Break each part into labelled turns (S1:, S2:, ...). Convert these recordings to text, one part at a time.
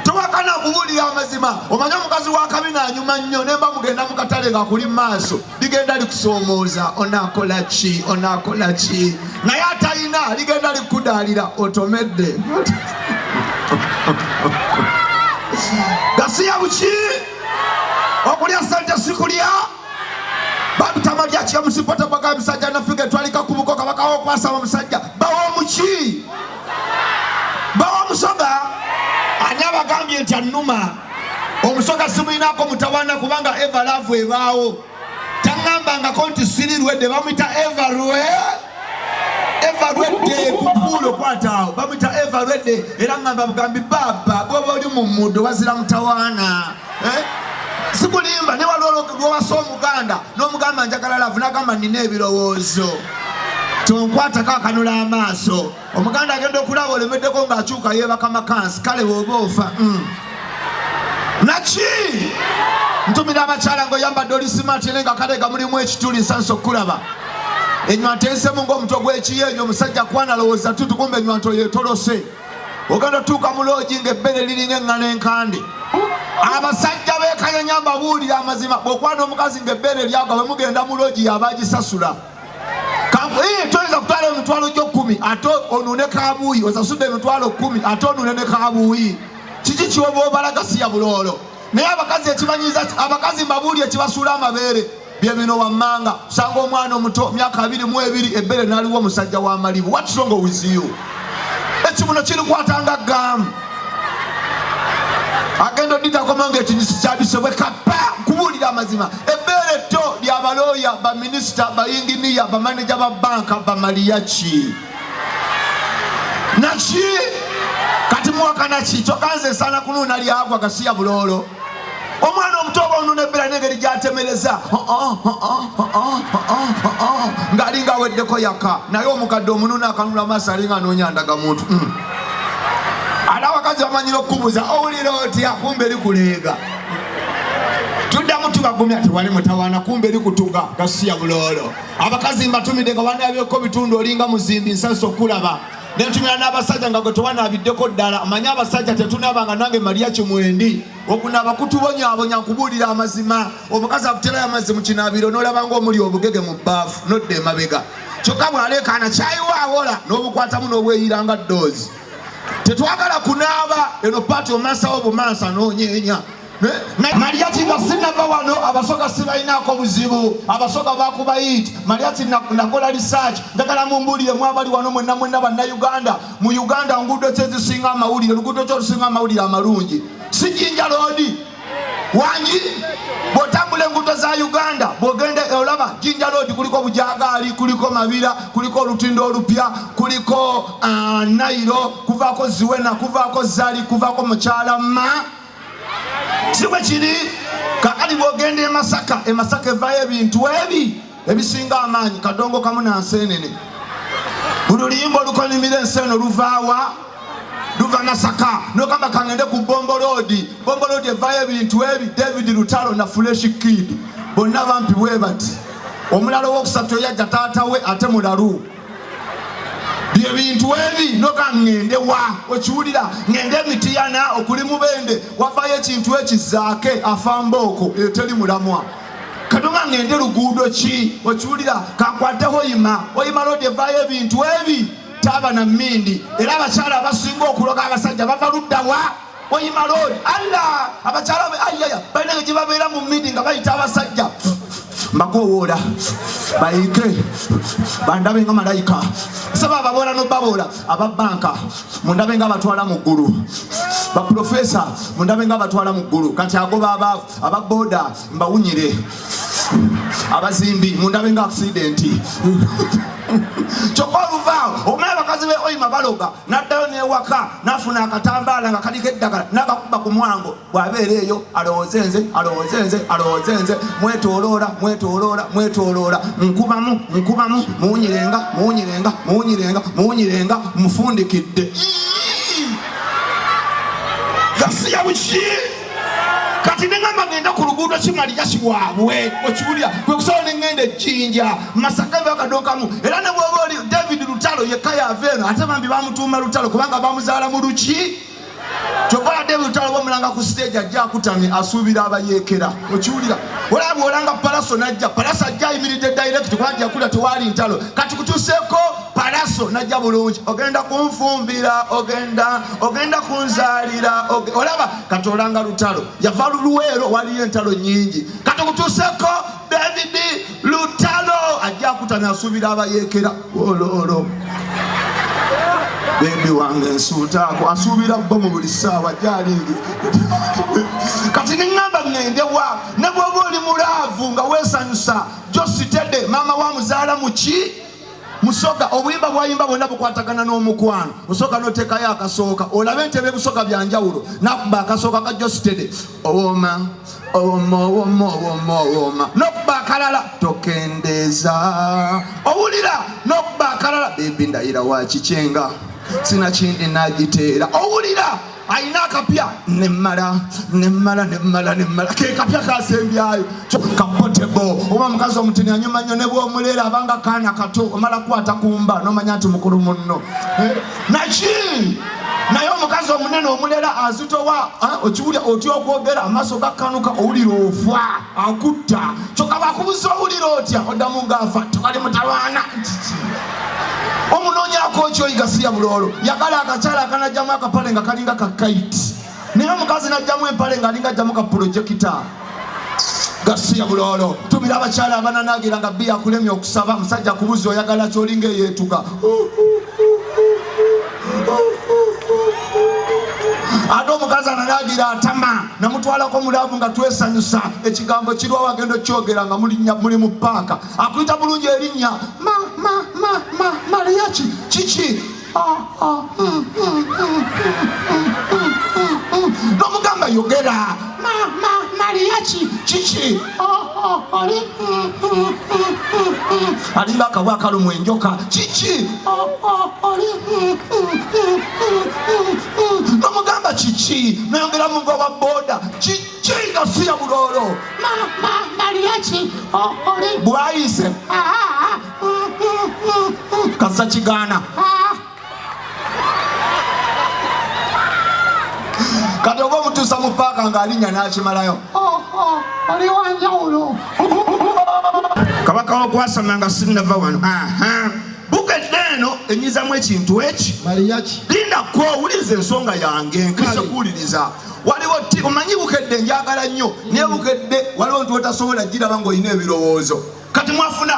S1: Towakana kubulira amazima. Omanya omukazi wa kabina anyuma nnyo nemba mugenda mu katale nga kuli maaso ligenda likusomooza onakola ki naye atayina ligenda likudaalira otomedde. Gasiya buki okulya sente sikulya babitama lya kya musipota baga musajja nafike twalika kubuko kabakawo kwasaba musajja bawo muki bawo musoga anyaba gambye nti annuma omusoga simuyinako mutawana kubanga eva love ebaawo tangambangako nti sirirwedde bamuyita Everwedde kupulo kwataawo bamuyita Everwedde era ngamba bugambi baba bwoba oli mu muddo wazira mutawaana sikulimba ne walolo lwowasa omuganda n'omugamba njagala laavu n'agamba nina ebirowoozo tonkwatako akanula amaaso omuganda agenda okulaba olemeddeko ng'akyuka yeebaka makansi kale bw'oba ofa naki ntumira abakyala ng'oyambadde oli simaati ere nga kale nga mulimu ekituli nsansa okulaba enywanto ensemu ng'omutwe gw'ekiyenyo omusajja kwanalowooza tutukumba enywanto yeetolose ogenda otuuka mu loogi ng'ebbere liringa eŋŋana enkande abasajja beekayanya mbabuulira amazima bw'okwana omukazi ng'ebbere lyagwa bwe mugenda mu loogi yaba agisasula toyinza kutwala emitwalo gyo 10 ate onune kabuuyi osasudde emitwalo 10 ate onune ne kabuuyi kiki kyoba obalaga si ya buloolo naye abakazi ekimanyiza abakazi mbabuulire kibasuula amabeere byebino wammanga sanga omwana omuto myaka 22 ebbere n'aliwo omusajja wa malibu. What's wrong with you? Ekibuno kirikwatanga gamu agenda oditakomanga ekinyisi kyabisebwe kapa kubuulira amazima ebbeere tto lyabalooya baminisita bayinginiya bamaneja ba banka bamaliyaki naki kati muwakanaki kyokanze ensana kunuuna lyagwa gasiya buloolo omwana omuto oba onuna ebbera n'engeri gyatemereza ng'alinga aweddeko yaka naye omukadde omununa akanula amaaso alinga anoonya ndagamuntu ala abakazi bamanyira okukubuza owulira otya kumbe likuleega tuddamu tubagumya tewali mutawaana kumbe likutuga gasiya buloolo abakazi mbatumidde nga banabyeko bitundu olinga muzimbi nsansa okulaba nentumira n'abasajja nga gwe tewanabiddeko ddala amanye abasajja tetunabanga nange Mariach mwendi okunaba kutubonyaabonya kubuulira amazima omukazi akuterayo amazzi mu kinaabiro n'olabanga omuli obugege mu bbaafu nodda emabega kyokka bw'aleekaana kyayiwaawola n'obukwatamu n'obweyiranga ddoozi tetwagala kunaaba eno paati omansawo bumansa n'onyeenya Mariach nga sinava wano abasoga sibalinaako buzibu abasoga bakuba yiti Mariach nakola research njagala mumbuulire mwabali wano mwenna bannayuganda mu Uganda nguudo kyezisinga amawulire luguudo kyolusinga amawulire amalungi si Jinja Road wangi bw'otambula enguudo za Uganda bw'ogenda olaba Jinja Road kuliko bujagaali kuliko mabira kuliko olutindo olupya kuliko Nairo kuvaako Ziwena kuvaako Zali kuvaako Mukyalama siwe kiri kakali bw'ogenda emasaka evaayo ebintu ebisinga amaanyi kadongo kamu nanseenene buli luyimba olukolimira enseeno luvaawa luva Masaka nogamba kangende ku Bombo Road evaayo ebintu David Lutalo na Fresh Kid bonna bampi bwe bati omulala owokusatu yajja taata we ate mulalu byebintu noga ngende wa okiwulira ngende emitiyana okuli mubende wavayo ekintu ekizaake afambooko eteri mulamwa kadonga ngende luguudo ki okiwulira kakwateho oyima Road evaayo ebintu taaba na mmindi era abakyala abasinga okuloga abasajja bava luddawa oyima Road alla abakyala ayaya balina gye babeera mu mmindi nga bayita abasajja mbakowoola bayike bandabe nga malayika saba ababoola n'obaboola ababanka mundabe nga batwala mu ggulu baprofesa mundabe nga batwala mu ggulu kati agoba abaavu ababooda mbawunyire abazimbi mundabe nga accidenti kyokka oluvaawo omanye abakazi be oyima baloga n'addayo n'ewaka n'afuna akatambaala nga kaliko eddagala n'akakuba ku mwango bw'abeera eyo alowooze nze mwetooloola nkubamu muwunyirenga mufundikidde gasiya buki kati nengamba ngenda ku luguudo Mariach waabwe okiwulira kwe kusaba nengenda ejjinja Masaka byakadonkamu era ne bw'oba oli David Lutalo yekka yaveeno ate bambi bamutuuma Lutalo kubanga bamuzaala mu luki kyokkola David Lutalo bamulanga ku stage ajja akutamye asuubira abayeekera okiwulira olaba olanga Pallaso najja Pallaso ajja ayimiridde direct kwajja kula tewali ntalo kati kutuuseeko Pallaso najja bulungi ogenda kunfumbira ogenda kunzaalira olaba kati olanga Lutalo yava luweero waliyo entalo nnyingi kati kutuuseeko David Lutalo ajja akutamye asuubira abayeekera ololo bebi wange nsuutaako asuubira bbo mu buli ssaawa gy'alingi kati neŋŋamba ŋŋendewa ne bw'oba oli mulaavu nga weesanyusa Geosteady maama wa muzaala muki musoga obuyimba bwayimba bwonna bukwatagana n'omukwano osooka n'oteekayo akasooka olabe entebe ebusoga byanjawulo nakuba akasooka ka Geosteady owooma n'okuba akalala tokendeeza owulira n'okuba akalala bebi ndayira wakikyenga sina kindi nagiteera owulira ayina akapya nemmala ke kapya kasembyayo kapotebo oba mukazi omutini anyuma nnyo ne bw'omuleera abanga kaana kato omala kukwata kumba n'omanya nti mukulu munno naki naye omukazi omunene omuleera azitowa okiwulya otya okwogera amaaso gakkanuka owulira ofa akutta kyokka bakubuza owulira otya oddamu ngaafa tewali mutawaana omunoonyako kyoyiga siya buloolo yagala akakyala akanajjamu akapale nga kalinga kakaiti naye omukazi najjamu empale nga alinga ajjamu kapulojekita gasiya buloolo tumira abakyala abananagira nga bbi akulemye okusaba musajja kubuzi oyagala kyolinga eyeetuga ate omukazi ananagira atama namutwalako mulaavu nga twesanyusa ekigambo kirwawo agenda okyogera nga muli mu paaka akuyita bulungi erinnya Mariach kiki n'omugamba yogera Mariach kiki alinga akabwa akalumu enjoka kiki n'omugamba kiki nayongera mu gwa boda kiki nga siya buloolo Mariach bwayise kasa kigaana kati oba omutuusa mu paaka ng'alinnya n'akimalayo oli wanjawulo kabaka wokwasama nga sinnava wano bukedde eno enyizamu ekintu eki lindako owuliriza ensonga yange nkise kuwuliriza waliwo omanyi bukedde njagala nnyo naye bukedde waliwo nti otasobola giraba ng'olina ebirowoozo kati mwafuna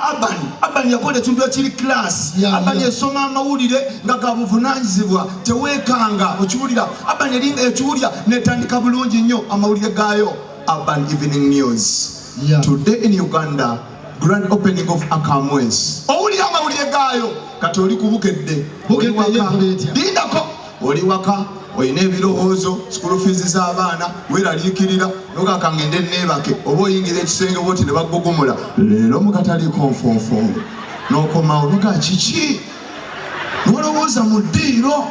S1: Abani yakola ekintu ekiri class Abani esoma amawulire nga gabuvunanyizibwa teweekanga okiwulira Abani eringa ekiwulya netandika bulungi nnyo amawulire gaayo Abani Evening News today in Uganda grand opening of Akamwes owulira amawulire gaayo kati oli kubukedde lindako oli waka oyina ebirowoozo school fees z'abaana weeraliikirira nogaka ngende neebake oba oyingira ekisenge bwoti ne bagugumula leero mukataliiko nfonfo n'okomawo noga kiki nolowooza mu ddiiro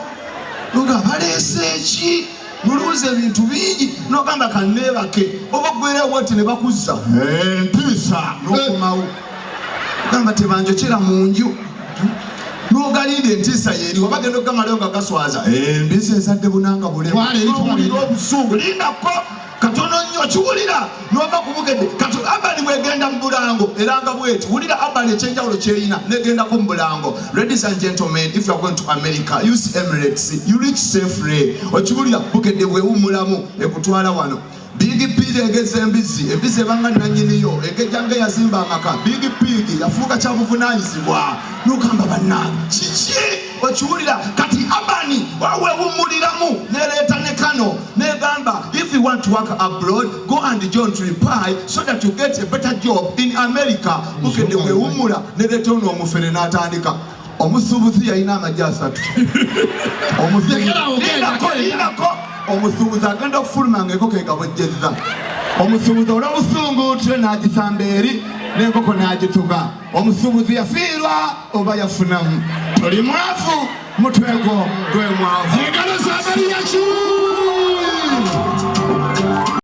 S1: noga baleese eki nolowooza ebintu bingi nogamba kanneebake oba oggwerewo bwoti ne bakuzza mpiisa n'okomawo ogamba tebanjokera mu nju n'ogalinda entiisa yeeriwo bagenda okugamalayo nga gaswaza embisi ezadde bunanga bulewulira obusungu lindako katono nnyo kiwulira n'ova ku bukedde kati Abani bwegenda mu bulango era nga bweti wulira Abani ekyenjawulo kyerina negendako mu bulango. Ladies and gentlemen, if you are going to America, use Emirates, you reach safely. Okiwulira bukedde bwewummulamu ekutwala wano Big Pig egeze embizi ebanga nanyiniyo egejjange yazimba amaka Big Pig yafuuka kyabuvunaanyizibwa n'ogamba bannange kiki okiwulira kati Abani wewummuliramu nereeta ne kano negamba if you want to work abroad go and join Tripai so that you get a better job in America. Bukedde bwewummula nereeta ono omufere n'atandika omusuubuzi yalina amagye 3 omusuubuzi omusuubuzi agenda okufuluma ng'enkoko egabojjezza omusuubuzi olw'obusunguute n'agisamba eri n'enkoko n'agituga omusuubuzi yafiirwa oba yafunamu toli mwavu mutwego gwe mwavu engalo za Mariach